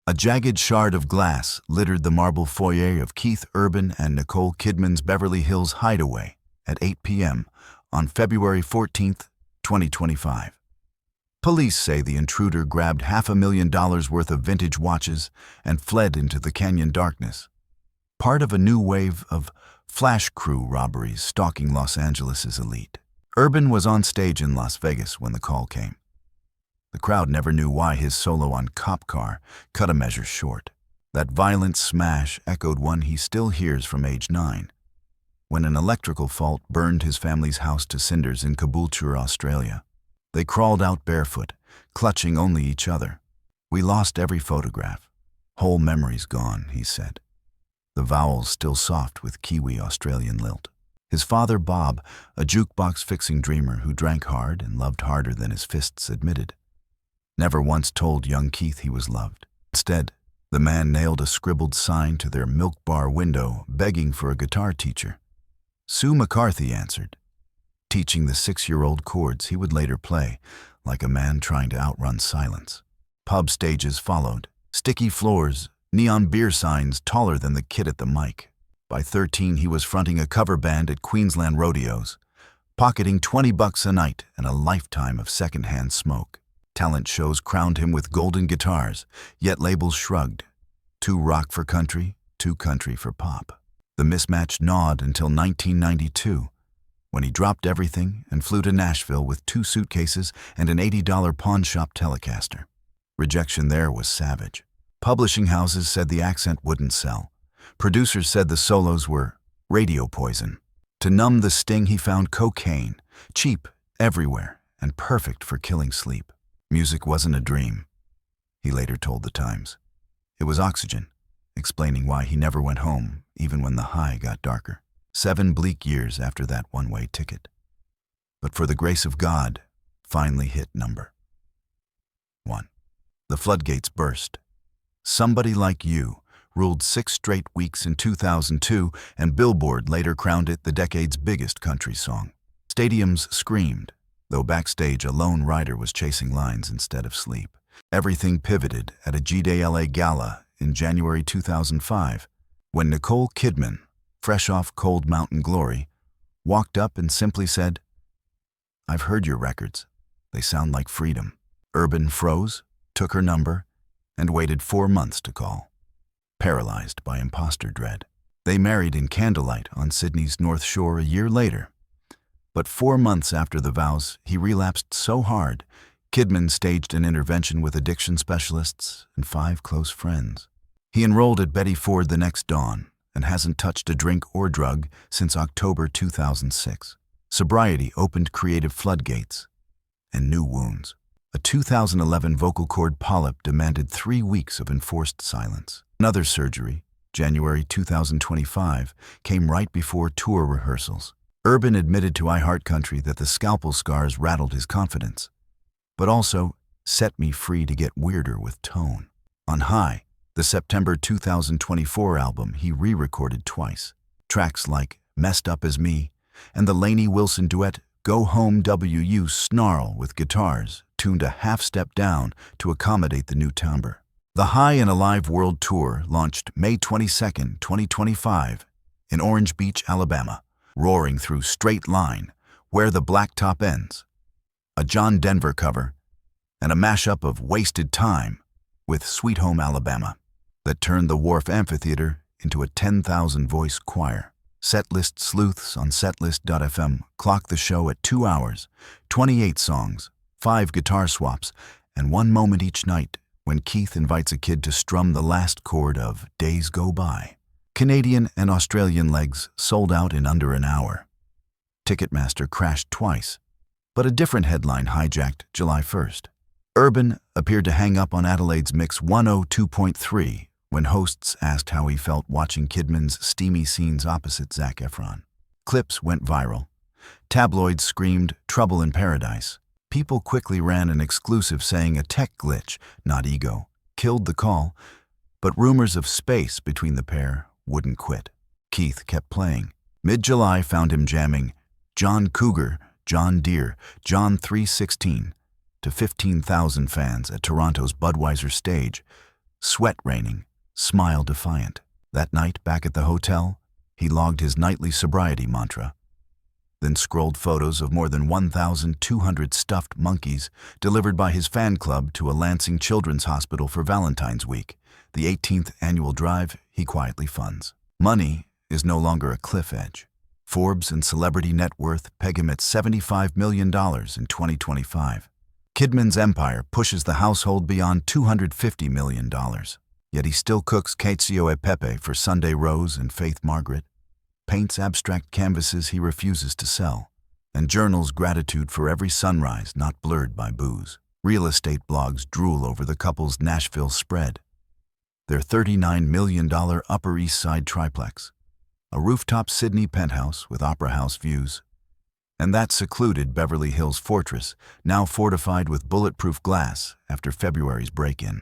A jagged shard of glass littered the marble foyer of Keith Urban and Nicole Kidman's Beverly Hills hideaway at 8 p.m. on February 14, 2025. Police say the intruder grabbed $500,000 worth of vintage watches and fled into the canyon darkness, part of a new wave of flash crew robberies stalking Los Angeles' elite. Urban was on stage in Las Vegas when the call came. The crowd never knew why his solo on Cop Car cut a measure short. That violent smash echoed one he still hears from age 9, when an electrical fault burned his family's house to cinders in Caboolture, Australia. They crawled out barefoot, clutching only each other. "We lost every photograph. Whole memories gone," he said, the vowels still soft with Kiwi Australian lilt. His father, Bob, a jukebox-fixing dreamer who drank hard and loved harder than his fists admitted, never once told young Keith he was loved. Instead, the man nailed a scribbled sign to their milk bar window begging for a guitar teacher. Sue McCarthy answered, teaching the 6-year-old chords he would later play, like a man trying to outrun silence. Pub stages followed, sticky floors, neon beer signs taller than the kid at the mic. By 13, he was fronting a cover band at Queensland rodeos, pocketing $20 a night and a lifetime of secondhand smoke. Talent shows crowned him with golden guitars, yet labels shrugged. Too rock for country, too country for pop. The mismatch gnawed until 1992, when he dropped everything and flew to Nashville with 2 suitcases and an $80 pawn shop Telecaster. Rejection there was savage. Publishing houses said the accent wouldn't sell. Producers said the solos were radio poison. To numb the sting, he found cocaine, cheap everywhere and perfect for killing sleep. Music wasn't a dream, he later told the Times. It was oxygen, explaining why he never went home, even when the high got darker. 7 bleak years after that one-way ticket. But for the grace of God, finally hit number 1. The floodgates burst. Somebody Like You ruled 6 straight weeks in 2002, and Billboard later crowned it the decade's biggest country song. Stadiums screamed, though backstage a lone rider was chasing lines instead of sleep. Everything pivoted at a G-Day LA gala in January 2005, when Nicole Kidman, fresh off Cold Mountain Glory, walked up and simply said, "I've heard your records. They sound like freedom." Urban froze, took her number, and waited 4 months to call, paralyzed by impostor dread. They married in candlelight on Sydney's North Shore a year later. But 4 months after the vows, he relapsed so hard, Kidman staged an intervention with addiction specialists and 5 close friends. He enrolled at Betty Ford the next dawn and hasn't touched a drink or drug since October 2006. Sobriety opened creative floodgates and new wounds. A 2011 vocal cord polyp demanded 3 weeks of enforced silence. Another surgery, January 2025, came right before tour rehearsals. Urban admitted to iHeartCountry that the scalpel scars rattled his confidence, but also set me free to get weirder with tone. On High, the September 2024 album, he re-recorded twice. Tracks like Messed Up As Me and the Lainey Wilson duet Go Home WU snarl with guitars tuned a half-step down to accommodate the new timbre. The High and Alive World Tour launched May 22, 2025 in Orange Beach, Alabama, roaring through Straight Line, Where the Blacktop Ends, a John Denver cover, and a mashup of Wasted Time with Sweet Home Alabama that turned the Wharf Amphitheater into a 10,000-voice choir. Setlist sleuths on setlist.fm clocked the show at 2 hours, 28 songs, 5 guitar swaps, and 1 moment each night when Keith invites a kid to strum the last chord of Days Go By. Canadian and Australian legs sold out in under an hour. Ticketmaster crashed twice, but a different headline hijacked July 1st. Urban appeared to hang up on Adelaide's Mix 102.3 when hosts asked how he felt watching Kidman's steamy scenes opposite Zac Efron. Clips went viral. Tabloids screamed, "Trouble in Paradise." People quickly ran an exclusive saying a tech glitch, not ego, killed the call, but rumors of space between the pair wouldn't quit. Keith kept playing. Mid-July found him jamming John Cougar, John Deere, John 316 to 15,000 fans at Toronto's Budweiser stage, sweat raining, smile defiant. That night, back at the hotel, he logged his nightly sobriety mantra, then scrolled photos of more than 1,200 stuffed monkeys delivered by his fan club to a Lansing Children's Hospital for Valentine's Week, the 18th annual drive he quietly funds. Money is no longer a cliff edge. Forbes and Celebrity Net Worth peg him at $75 million in 2025. Kidman's empire pushes the household beyond $250 million. Yet he still cooks cacio e pepe for Sunday Rose and Faith Margaret, paints abstract canvases he refuses to sell, and journals gratitude for every sunrise not blurred by booze. Real estate blogs drool over the couple's Nashville spread, their $39 million Upper East Side triplex, a rooftop Sydney penthouse with opera house views, and that secluded Beverly Hills fortress, now fortified with bulletproof glass after February's break-in.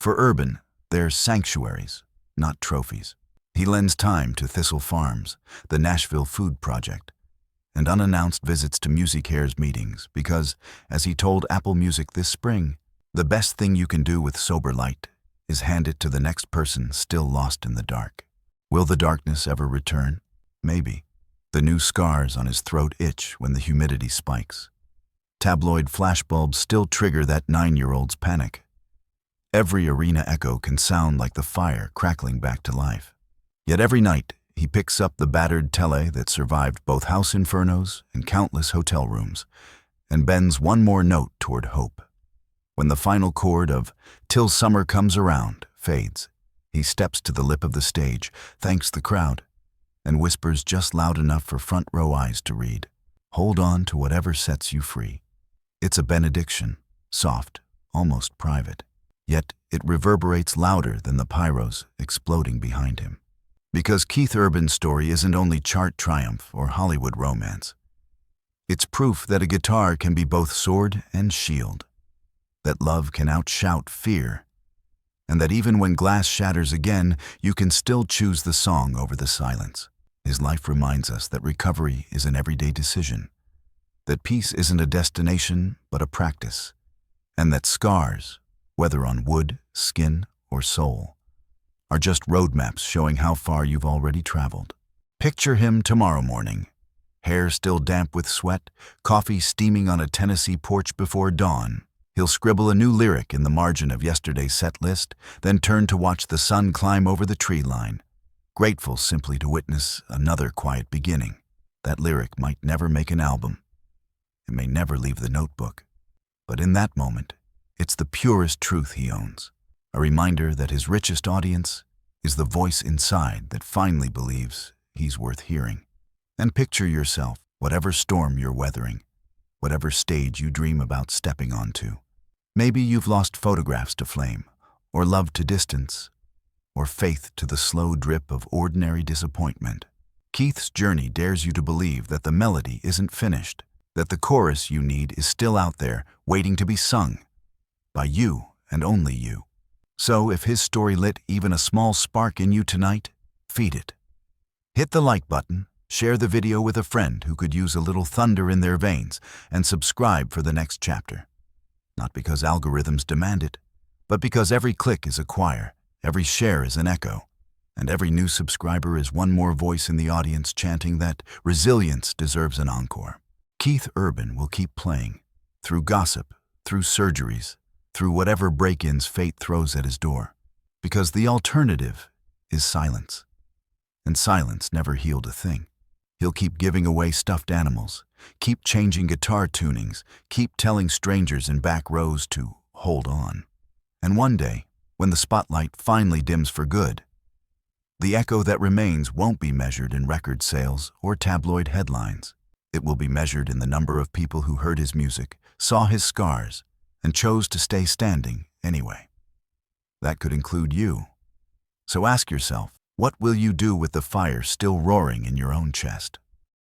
For Urban, they're sanctuaries, not trophies. He lends time to Thistle Farms, the Nashville Food Project, and unannounced visits to Music Hair's meetings because, as he told Apple Music this spring, the best thing you can do with sober light is hand it to the next person still lost in the dark. Will the darkness ever return? Maybe. The new scars on his throat itch when the humidity spikes. Tabloid flashbulbs still trigger that 9-year-old's panic. Every arena echo can sound like the fire crackling back to life. Yet every night, he picks up the battered tele that survived both house infernos and countless hotel rooms, and bends one more note toward hope. When the final chord of "Till Summer Comes Around" fades, he steps to the lip of the stage, thanks the crowd, and whispers just loud enough for front-row eyes to read, "Hold on to whatever sets you free." It's a benediction, soft, almost private, yet it reverberates louder than the pyros exploding behind him. Because Keith Urban's story isn't only chart triumph or Hollywood romance. It's proof that a guitar can be both sword and shield, that love can outshout fear, and that even when glass shatters again, you can still choose the song over the silence. His life reminds us that recovery is an everyday decision, that peace isn't a destination but a practice, and that scars, whether on wood, skin, or soul, are just roadmaps showing how far you've already traveled. Picture him tomorrow morning, hair still damp with sweat, coffee steaming on a Tennessee porch before dawn. He'll scribble a new lyric in the margin of yesterday's set list, then turn to watch the sun climb over the tree line, grateful simply to witness another quiet beginning. That lyric might never make an album. It may never leave the notebook. But in that moment, it's the purest truth he owns. A reminder that his richest audience is the voice inside that finally believes he's worth hearing. And picture yourself, whatever storm you're weathering, whatever stage you dream about stepping onto. Maybe you've lost photographs to flame, or love to distance, or faith to the slow drip of ordinary disappointment. Keith's journey dares you to believe that the melody isn't finished, that the chorus you need is still out there, waiting to be sung, by you and only you. So if his story lit even a small spark in you tonight, feed it. Hit the like button, share the video with a friend who could use a little thunder in their veins, and subscribe for the next chapter. Not because algorithms demand it, but because every click is a choir, every share is an echo, and every new subscriber is one more voice in the audience chanting that resilience deserves an encore. Keith Urban will keep playing, through gossip, through surgeries, through whatever break-ins fate throws at his door, because the alternative is silence. And silence never healed a thing. He'll keep giving away stuffed animals, keep changing guitar tunings, keep telling strangers in back rows to hold on. And one day, when the spotlight finally dims for good, the echo that remains won't be measured in record sales or tabloid headlines. It will be measured in the number of people who heard his music, saw his scars, and chose to stay standing anyway. That could include you. So ask yourself, what will you do with the fire still roaring in your own chest?